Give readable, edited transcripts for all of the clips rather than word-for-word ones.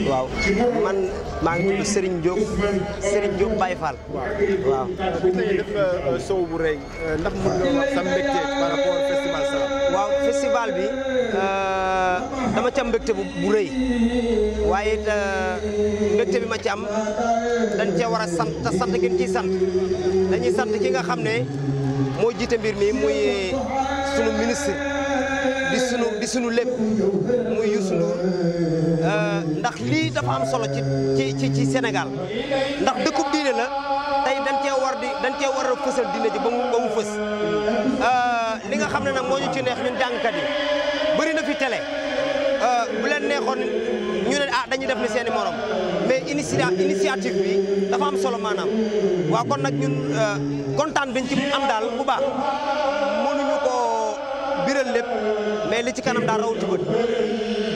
waaw man maa ngi tudd Serigne Diop Baye Fall. waaw. bi tey def sow bu rëy ndax mën nga wax sa mbégte par rapport au festival Salam. waaw festival bi dama ci am mbégte bu rëy waaye it mbégte bi ma ci am dañ cee war a sant te sant gi ñu ciy sant dañuy sant ki nga xam ne moo jiite mbir mi muy sunu ministre di sunu lépp muy Youssou Ndour ndax lii dafa am solo ci Sénégal ndax dëkkub diine la tey dañ cee war a fësal diine ji ba mu fës li nga xam ne nag moo ñu ci neex ñun jàngkat yi bëri na fi télé bu leen neexoon ñu ne dañuy def ni seeni morom mais initiative bi dafa am solo maanaam waaw kon nag ñun kontaan dañ ci am daal bu baax mënuñu ko biral lépp mais li ci kanam daal rawul ci bët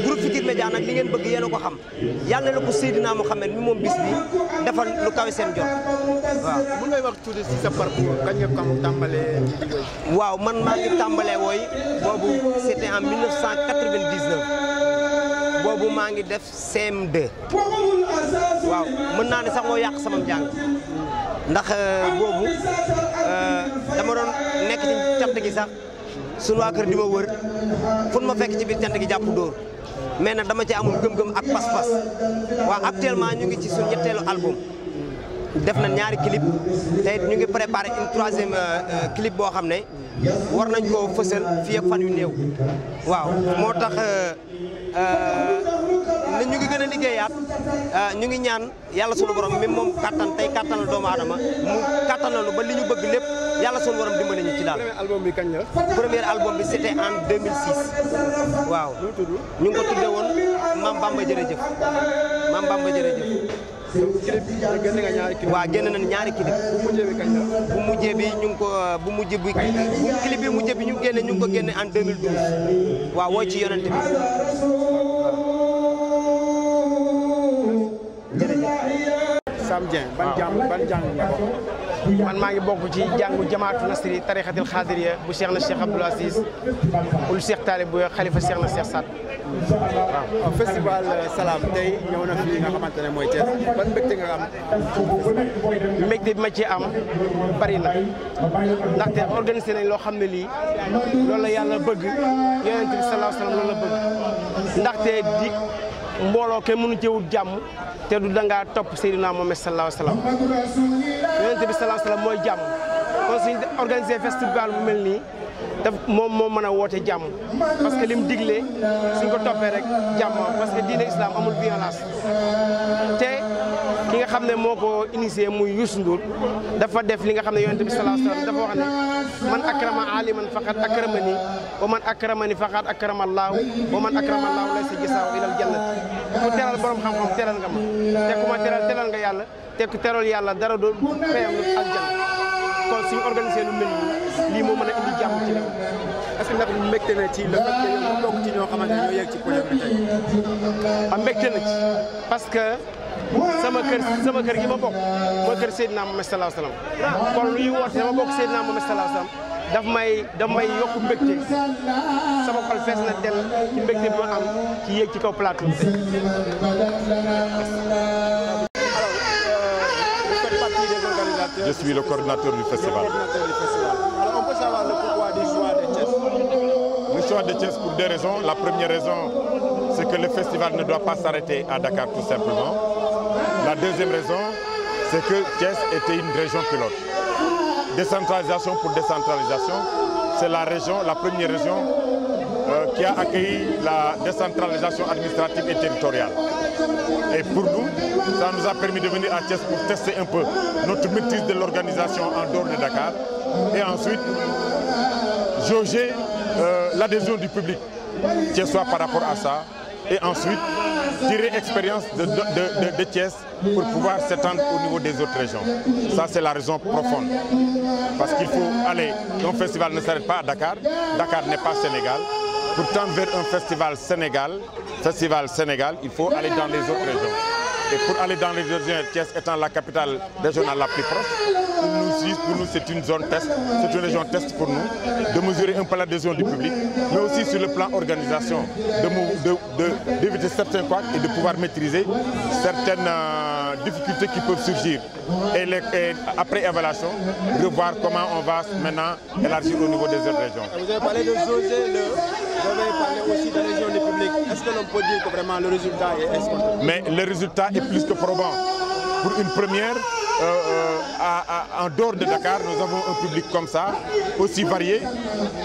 groupe Futurs Médias nag li ngeen bëgg yéen a ko xam yàlla na ko Seydina Mouhamed mi moom bis bi defal lu kawe seen jot waaw. mën ngay wax tuuti si sa parcours kañ nga ko tàmbalee ci liggéey. waaw man maa ngi tàmbalee wooy boobu c'était en 1999 boobu maa ngi def CM2 waaw mën naa ne sax moo yàq sama njàng ndax boobu dama doon nekk ci cant gi sax sunu waa kër di ma wër fun ma fekk ci biir cant gi jàpp dóor mais nag dama ci amul gëm-gëm ak pas-pas waaw actuellement ñu ngi ci suñu ñetteelu album def na ñaari clip te ñu ngi préparé une troisième clip boo xam ne war nañ koo fësal fii ak fan yu néew waaw moo tax ne ñu ngi gën a liggéeyaat ñu ngi ñaan yàlla sunu borom même moom kattan tey kattanal doomu aadama mu kattanal ba li ñu bëgg lépp yàlla sunu borom dimbali ñu ci daal. premier album bi kañ la. premier album bi c'était en 2006 waaw. ñu ngi ko tuddee woon Maam Bamba jërëjëf Maam Bamba jërëjëf. clip bi génn nga ñaari clip. waaw génn nañ ñaari clip. bu mujjee bi kañ la. bu mujjee bi ñu ngi ko clip bi mujjee bi ñu ngi ko génne en 2012 waaw woo ci yonent bi. Sam Dieng ban jàng nga bokk. man maa ngi bokk ci jàngu jamaatu nasri tarixatil xaadiriya bu Cheikh na Cheikh Abdoul Aziz ul Cheikh Talib bu xalifa Cheikh na Cheikh Saad. waaw festival Salam tey ñëw na fii nga xamante ne mooy Thiès ban mbégte nga am. mbégte bi ma ci am bari na ndaxte organisé nañ loo xam ne lii loolu la yàlla bëgg yonent bi sallallahu alayhi wa sallam loolu la bëgg ndaxte di mbooloo kenn mënu ci wut jàmm te du dangaa topp Seydina Mohamed sallallahu alayhi wa sallam yonent bi sallallahu alayhi wa sallam mooy jàmm kon suñ organisé festival bu mel nii daf moom moo mën a woote jàmm parce que lim digle suñ ko toppee rek jàmm parce que diine islam amul violence te ki nga xam ne moo ko initié muy Youssou Ndour dafa def li nga xam ne yonent bi sallallahu alayhi wa sallam dafa wax ne man akrama aliman faqad akramani wa man akramani faqad akrama allahu wa man akrama allahu laysa jasaahu ilal jannati ku teral borom xam-xam teral nga ma te ku ma teral nga yàlla te ku teral yàlla dara du fayam lu aljanna kon suñu organisé lu mel nii lii moo mën a indi jàmm ci réew. est-ce que ndax mbégte na ci le fait que yow bokk ci ñoo xamante ne ñoo yegg ci projet bi tey. mbégte na ci parce que sama kër gi ma bokk mooy kër Seydina Mohamed sallallahu alayhi wa sallam kon luy woote dama bokk Seydina Mohamed sallallahu alayhi wa sallam daf may yokk mbégte sama xol fees na del ci mbégte bi ma am ci yéeg ci kaw plateau bi tey. Je suis le coordinateur du festival. Alors on peut savoir le pourquoi du choix de Thiès. Le choix de Thiès pour deux raisons. La première raison, c'est que le festival ne doit pas s'arrêter à Dakar tout simplement. La deuxième raison, c'est que Thiès était une région pilote. Décentralisation pour décentralisation, c'est la première région qui a accueilli la décentralisation administrative et territoriale. Et pour nous, ça nous a permis de venir à Thiès pour tester un peu notre maîtrise de l'organisation en dehors de Dakar et ensuite jauger l'adhésion du public thiessois par rapport à ça et ensuite tirer expérience de Thiès pour pouvoir s'étendre au niveau des autres régions. Ça, c'est la raison profonde. Parce qu'il faut aller, un festival ne s'arrête pas à Dakar. Dakar n'est pas Sénégal. Pour tendre vers un festival Sénégal, il faut aller dans les autres régions. Et pour aller dans les autres régions, Thiès étant la capitale régionale la plus proche, nous aussi pour nous c'est une zone test, c'est une région test pour nous, de mesurer un peu l'adhésion du public, mais aussi sur le plan organisation, d'éviter certains couacs et de pouvoir maîtriser certaines difficultés qui peuvent surgir. Et après évaluation, revoir comment on va maintenant élargir au niveau des autres régions. Vous avez parlé de jauger vous avez parlé aussi d'adhésion du public. Est-ce que l'on peut dire que vraiment le résultat est escompté? Mais le résultat est plus que probant. Pour une première, en dehors de Dakar, nous avons un public comme ça, aussi varié,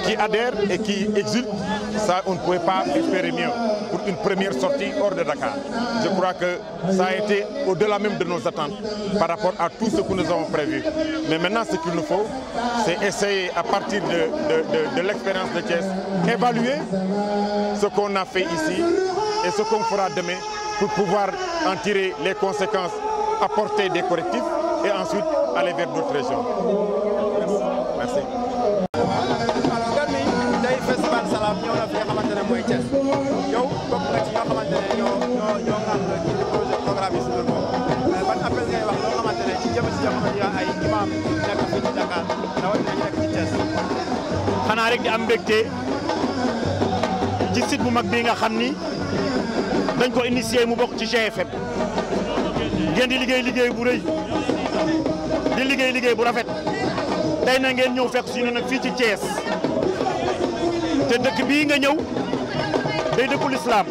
qui adhère et qui exulte. Ça, on ne pouvait pas espérer mieux pour une première sortie hors de Dakar. Je crois que ça a été au-delà même de nos attentes par rapport à tout ce que nous avons prévu. Mais maintenant, ce qu'il nous faut, c'est essayer à partir de l'expérience de Thiès, évaluer ce qu'on a fait ici et ce qu'on fera demain pour pouvoir en tirer les conséquences, apporter des correctifs et ensuite aller vers d'autres régions. Merci. Alors gan mi tey festival Salam ñëw na fi nga xamante ne mooy Thiès yow bokk nga ci ñoo xamante ne ñoo xam ci projet programme yi si loolu moom ban appel ngay wax loo xamante ne ci jëm si ñoo xamante ne ay imam nekk fii ci Dakar rawatina ñu nekk ci Thiès. xanaa rek di am mbégte ci site bu mag bii nga xam ni dañ ko initié mu bokk ci GFM ngeen di liggéey bu rëy di liggéey bu rafet tey na ngeen ñëw fekk suñu nag fii ci Thiès te dëkk bii nga ñëw day dëkku lislaam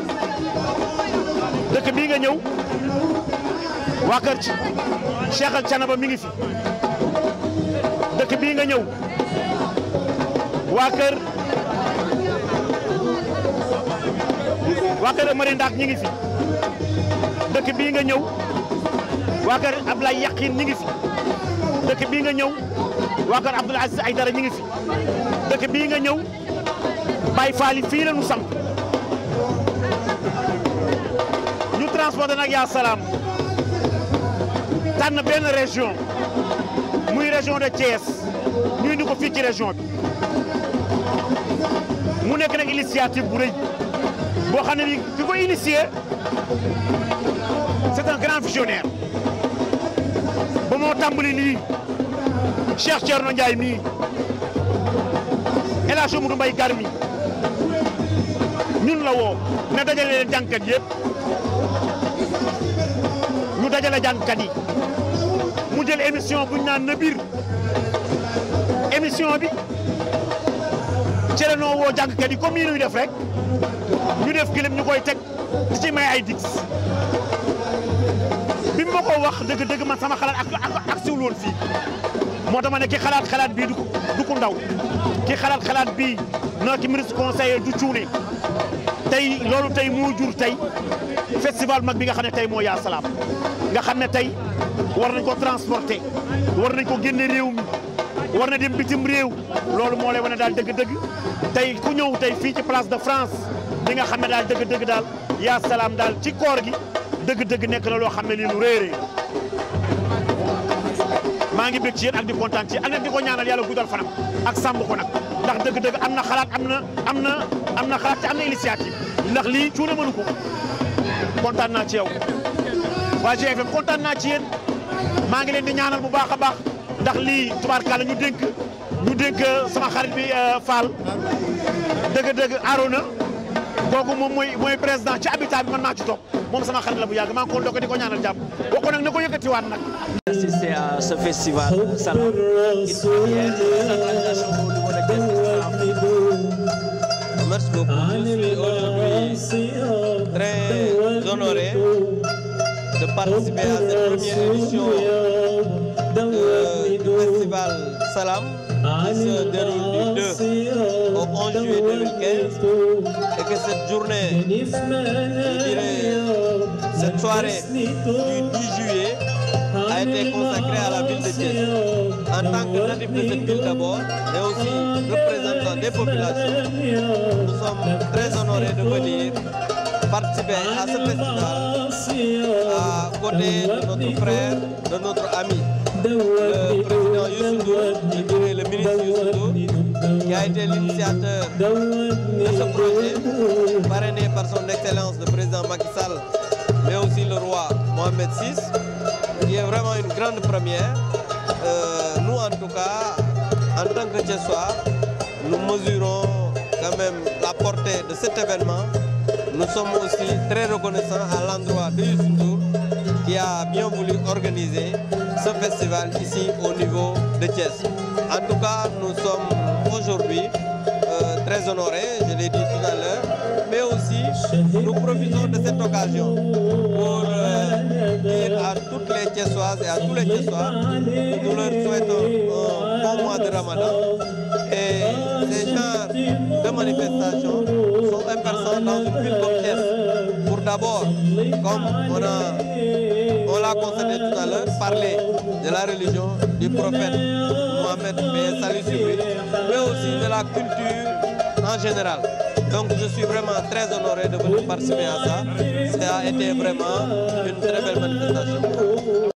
dëkk bii nga ñëw waa kër Cheikh Al Thiénaba mi ngi fi dëkk bii nga ñëw waa kër Amari Ndaak ñi ngi fi dëkk bii nga ñëw waa kër Ablaye Yaqin ñi ngi fi dëkk bii nga ñëw waa kër Abdoul Aziz Aïdara ñi ngi fi dëkk bii nga ñëw Baye Fall fii la ñu samp ñu transporté nag yaa salaam tànn benn région muy région de Thiès ñu indi ko fii ci région bi mu nekk nag initiative bu rëy boo xam ne ni ki ko initié c'est un grand visionnaire ba moo tàmbali nii Cheikh Thierno Ndiaye mii El Hadj Amadou Mbaye Garmi ñun la woo ne dajale leen jàngkat yëpp ñu dajale jàngkat yi mu jël émission bu ñu naan na biir émission bi ci la noo woo jàngkat yi comme yi ñuy def rek ñu def clip ñu koy teg di ci may ay dix bi ma ko wax dëgg-dëgg man sama xalaat ak siwul woon fii moo tax ma ne ki xalaat bii du ko ndaw ki xalaat bii noo ki ministre conseiller du cuune tey loolu tey moo jur tey festival mag bi nga xam ne tey moo yaa salaam nga xam ne tey war nañ ko transporter war nañ ko génne réew mi war na dem bitim réew loolu moo lay wane daal dëgg-dëgg tey ku ñëw tey fii ci place de France li nga xam ne daal dëgg-dëgg daal yaa salaam daal ci koor gi dëgg-dëgg nekk na loo xam ne lii lu réeré maa ngi bég ci yéen ak di kontaan ci yéen ak nag di ko ñaanal yàlla guddal fanam ak sàmm ko nag ndax dëgg-dëgg am na xalaat am na xalaat ci am na initiative ndax lii cuune mënu ko kontaan naa ci yow waa GFM kontaan naa ci yéen maa ngi leen di ñaanal bu baax a baax ndax lii tubaarkàlla ñu dénk sama xarit bi Fall dëgg-dëgg Arona kooku moom mooy président ci habitat bi man maa ci toog moom sama xarit la bu yàgg maa ngi ko ndokk di ko ñaanal jàmm boo ko nag na ko yëkkatiwaat nag. Assister à ce festival Salam, une première organisation au niveau de Thiès. Merci beaucoup. Je suis aujourd'hui très honoré de participer à cette première édition du festival Salam qui se déroule du 2 au 11 juillet 2015 et que cette journée, je dirais, cette soirée du 10 juillet a été consacrée à la ville de Thiès. En tant que natif de cette ville d'abord, et aussi représentant des populations, nous sommes très honorés de venir participer à ce festival à côté de notre frère, de notre ami, le président Youssou Ndour, je dirais le ministre Youssou Ndour, qui a été l'initiateur de ce projet, parrainé par son excellence le président Macky Sall, mais aussi le roi Mohamed VI, qui est vraiment une grande première. Nous, en tout tout cas, en tant que Thiessois, nous mesurons quand même la portée de cet événement. Nous sommes aussi très reconnaissants à l'endroit de Youssou Ndour qui a bien voulu organiser ce festival ici au niveau de Thiès. En tout cas, nous sommes aujourd'hui très honorés, je l'ai dit tout à l'heure, mais aussi nous profitons de cette occasion pour dire à toutes les Thiessoises et à tous les Thiessois que nous leur souhaitons un bon mois de Ramadan. Et ces genres de manifestations sont importants dans une ville comme Thiès. Pour d'abord, comme on l'a constaté tout à l'heure, parler de la religion du prophète Mohammed, salut sur lui, mais aussi de la culture en général. Donc je suis vraiment très honoré de venir participer à ça. Ça a été vraiment une très belle manifestation.